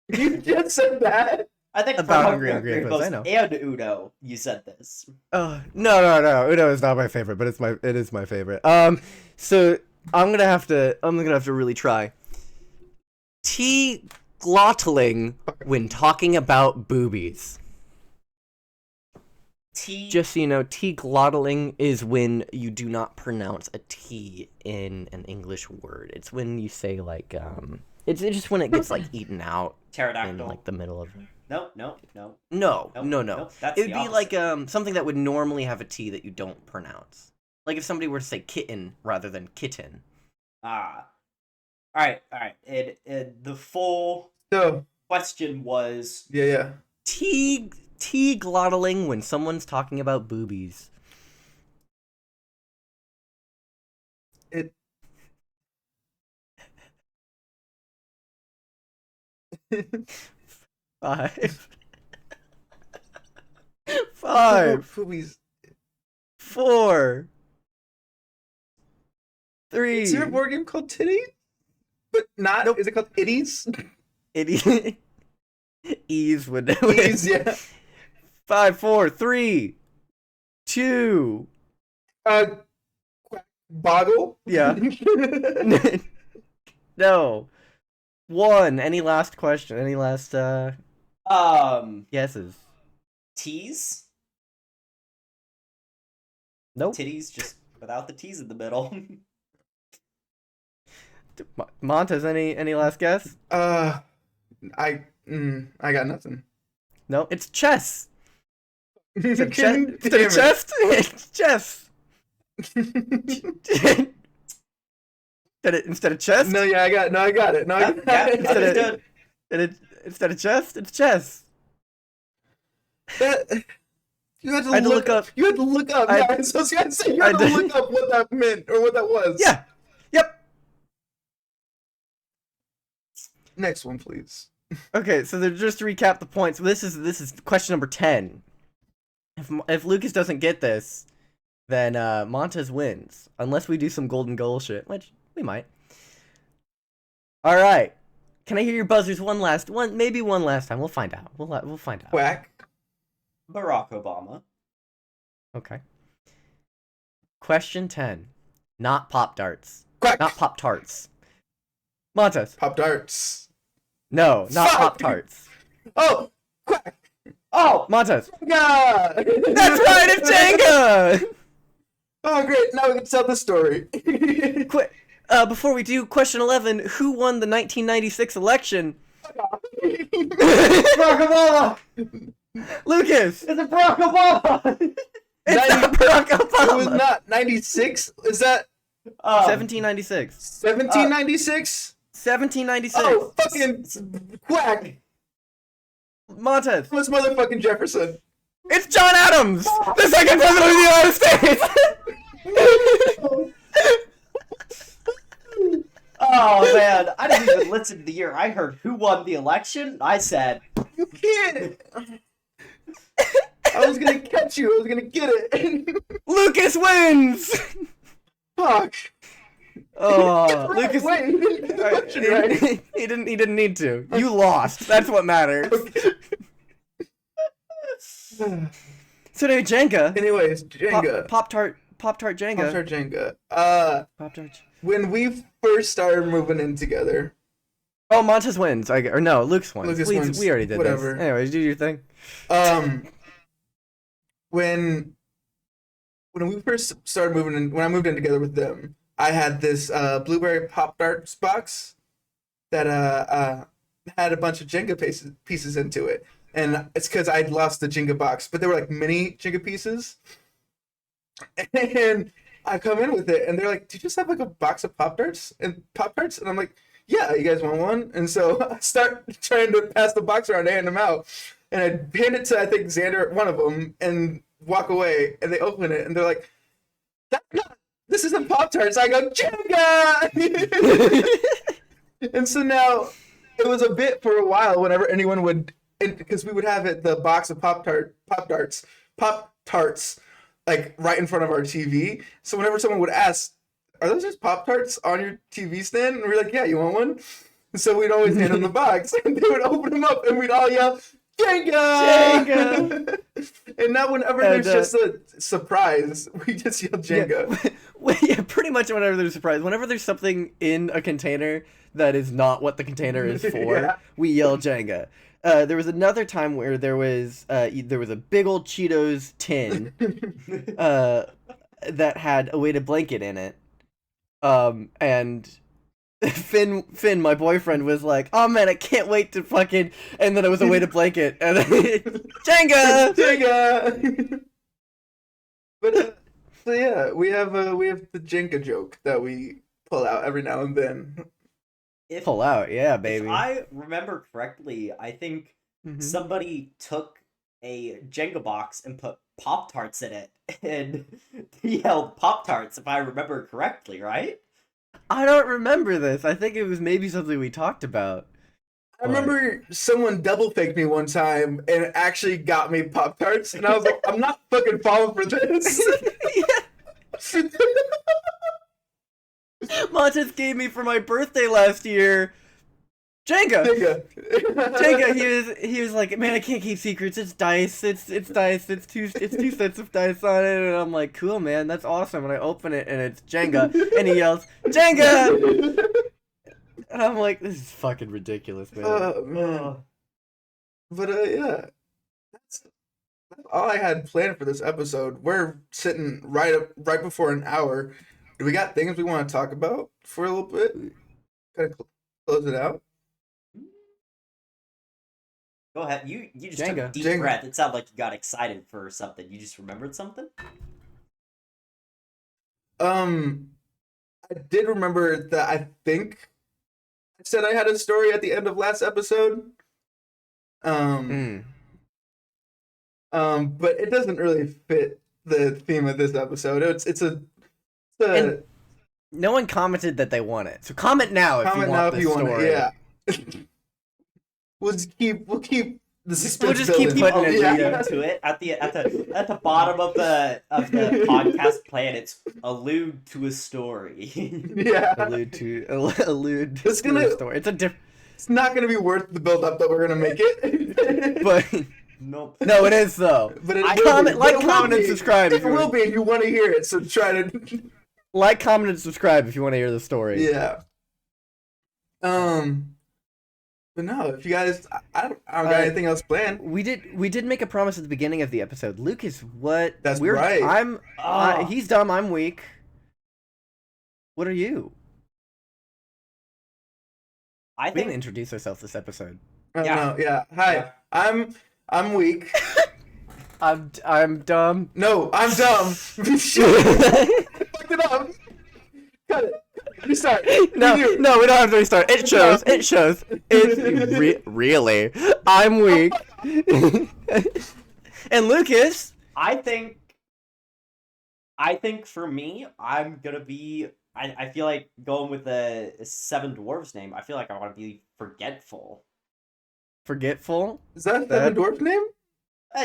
You just said that. I think About for Hungry Hungry Hippos, I know. and Uno, you said this. No. Uno is not my favorite, but it is my favorite. So I'm gonna have to really try. Glottling when talking about boobies. Just so you know, glottling is when you do not pronounce a T in an English word. It's when you say like it's just when it gets like eaten out in Pterodactyl. like the middle of. No. No. That's It'd the be like opposite. something that would normally have a T that you don't pronounce. Like if somebody were to say kitten rather than kitten. All right. The full So question was yeah. Glottling when someone's talking about boobies. It 5 5 Boobies. 4 Is there a 3 board game called Titty? But not. Nope. Is it called Itties? Idiot. Ease would Itties, yeah. 5 4 3 2 Boggle. Yeah. No. 1. Any last question? Any last guesses? T's? Nope. Titties just without the T's in the middle. Montez, any last guess? I got nothing. No, it's chess. Instead of Damn chest, it's chess. Instead of chest, No, yeah, I got it. No, I Yeah, got it. understood. instead of chest, it's chess. That, you had to, I had to look look up. You had to look up. I- Yeah, so you had to I did. look up what that meant or what that was. Yeah. Yep. Next one, please. Okay, so just to recap the points, this is question number 10. If Lucas doesn't get this, then Montez wins, unless we do some golden goal shit, which we might. All right, can I hear your buzzers maybe one last time? We'll find out. We'll find out. Quack. Barack Obama. Okay. Question 10. Not Pop Darts. Quack. Not Pop Tarts. Montez. Pop darts. No, not Fuck. Pop Tarts. Oh, quack. Oh, Montez. Yeah. That's right, it's Jenga! Oh, great. Now we can tell the story. Before we do, question 11, who won the 1996 election? Barack Obama! Lucas! It's Barack Obama! It's not Barack Obama! It was not 96. Is that 1796. 1796? 1796. Oh, fucking quack. Montez. It was motherfucking Jefferson. It's John Adams! The second president of the United States! Oh man, I didn't even listen to the year. I heard who won the election. I said, You can't. I was gonna catch you. I was gonna get it. Lucas wins! Fuck. Oh, Right, Lucas. wait, he didn't get the Alright, question right. he didn't need to. You lost. That's what matters. So anyway, Jenga. Anyways, Jenga. Pop Tart Jenga. Pop-Tart Jenga. Pop Tart. When we first started moving in together, Oh, Montez wins. Or no, Luke's wins. Lucas we, wins. we already did Whatever. this. Anyways, do your thing. When we first started moving in, when I moved in together with them, I had this blueberry Pop-Tarts box that had a bunch of Jenga pieces into it. And it's because I'd lost the Jenga box, but they were like mini Jenga pieces. And I come in with it, and they're like, "Do you just have like a box of Pop-Tarts?" And I'm like, yeah, you guys want one? And so I start trying to pass the box around, and hand them out, and I hand it to I think Xander, one of them, and walk away. And they open it, and they're like, "That's not. This isn't Pop Tarts." I go, Jenga. And so now it was a bit for a while whenever anyone would, because we would have the box of Pop Tarts, like right in front of our TV. So whenever someone would ask, "Are those just Pop Tarts on your TV stand?" And we're like, "Yeah, you want one?" And so we'd always hand them the box, and they would open them up, and we'd all yell, "Jenga!" Jenga! And now whenever there's just a surprise, we just yell Jenga. Yeah, pretty much whenever there's a surprise. Whenever there's something in a container that is not what the container is for, Yeah. we yell Jenga. There was another time where there was a big old Cheetos tin that had a weighted blanket in it. And Finn, my boyfriend, was like, "Oh man, I can't wait to fucking," and then it was a weighted blanket, and then Jenga! Jenga! But so yeah, we have the Jenga joke that we pull out every now and then. If, Pull out, yeah, if baby. I remember correctly, I think Mhm. somebody took a Jenga box and put Pop Tarts in it, and yelled Pop Tarts. If I remember correctly, right? I don't remember this. I think it was maybe something we talked about. I remember someone double faked me one time and actually got me Pop Tarts, and I was like, "I'm not fucking falling for this." Montes gave me for my birthday last year Jenga. Jenga. He was like, "Man, I can't keep secrets. It's dice. It's dice. It's two sets of dice on it." And I'm like, "Cool, man. That's awesome." And I open it and it's Jenga, and he yells, "Jenga!" And I'm like, "This is fucking ridiculous, man." Oh man. But yeah, that's all I had planned for this episode. We're sitting right before an hour. Do we got things we want to talk about for a little bit? Kind of close it out. Go ahead. You just took a Jenga. deep Jenga. breath. It sounded like you got excited for something. You just remembered something? I did remember that I think I said I had a story at the end of last episode. Mm. But it doesn't really fit the theme of this episode. It's a And no one commented that they want it, so comment now if you comment want now if this you want story. it. Yeah. We'll keep the suspense. just keep building. putting it Alluding Yeah. to it at the bottom of the podcast plan. It's allude to a story. Yeah. Allude It's to gonna- the story. It's a different, It's not gonna be worth the build up that we're gonna make it. but Nope. no, it is though. But it I will comment, be. like, But it will comment, and be. subscribe if It you will want. be, and you want to hear it. So try to. Like, comment, and subscribe if you want to hear the story. Yeah. But no, if you guys, I don't got anything else planned. We did make a promise at the beginning of the episode. Lucas, what? That's right. Oh. He's dumb. I'm weak. What are you? I We didn't think introduce ourselves this episode. Oh, Yeah. no, yeah. Hi, Yeah. I'm weak. I'm dumb. No, I'm dumb. Shit. Fucked it up. Cut it. Restart. No, Redo. no, we don't have to restart. It shows. It shows. It's really. I'm weak. And Lucas. I think for me, I'm gonna be. I feel like going with the Seven Dwarves name. I feel like I want to be Forgetful. Forgetful. Is that Seven Dwarf name?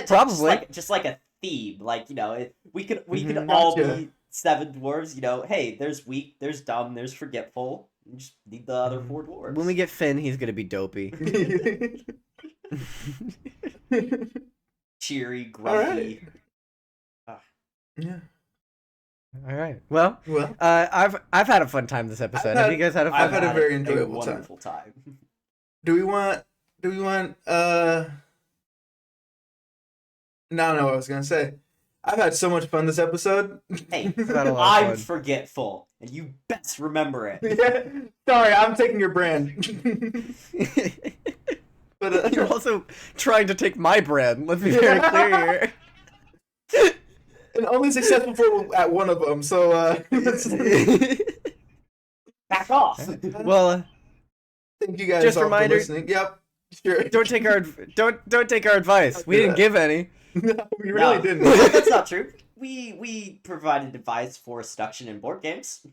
Probably. just like a theme. Like, you know, we could Mhm. all Gotcha. be Seven Dwarves. You know, hey, there's weak, there's dumb, there's forgetful. You just need the other four dwarves. When we get Finn, he's gonna be dopey. cheery, grumpy. Yeah. All right. Well, Well, I've had a fun time this episode. Have you guys had a fun I've had time? a very enjoyable time. wonderful time. do we want? No, what I was gonna say. I've had so much fun this episode. Hey, Had a lot of I'm fun. forgetful, and you best remember it. Yeah. Sorry, I'm taking your brand. But You're also trying to take my brand. Let's be very clear here. and only successful at one of them. So Back off. Well, Thank you guys Just all reminder- for listening. Yep. Sure. Don't take our advice. We do didn't that. give any. No, we really No, didn't. That's not true. We provided advice for seduction in board games,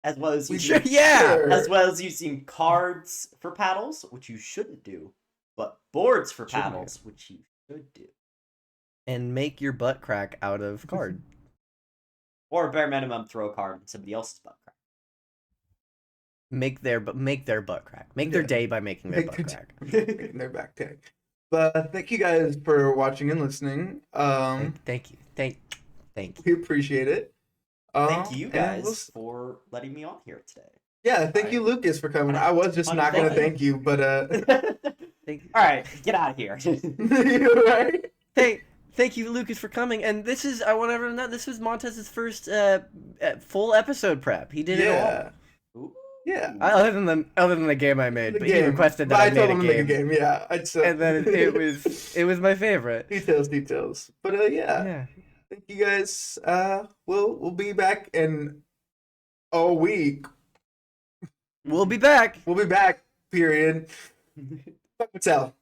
as well as using Yeah. as well as using cards for paddles, which you shouldn't do, but boards for Shouldn't paddles, which you should do. And make your butt crack out of card. Or bare minimum, throw a card in somebody else's butt crack. Make their butt crack. Make their Yeah. day by making their Make butt their crack. Making their back tag. But thank you guys for watching and listening. Thank you. Thank you. We appreciate it. Thank you and guys we'll for letting me on here today. Yeah, thank you, Lucas, for coming. I was just not gonna thank you, but Thank you. All right, get out of here. you're right. Thank you, Lucas, for coming. And this is, I want everyone to know, this was Montez's first full episode prep. He did it all. Ooh. Yeah. Other than the game I made, but he requested that But I told made him a to make a game, game. Yeah, and then it was my favorite. details. But yeah. Yeah. Thank you guys. We'll be back in a week. We'll be back. We'll be back. Period. Fuck Mattel.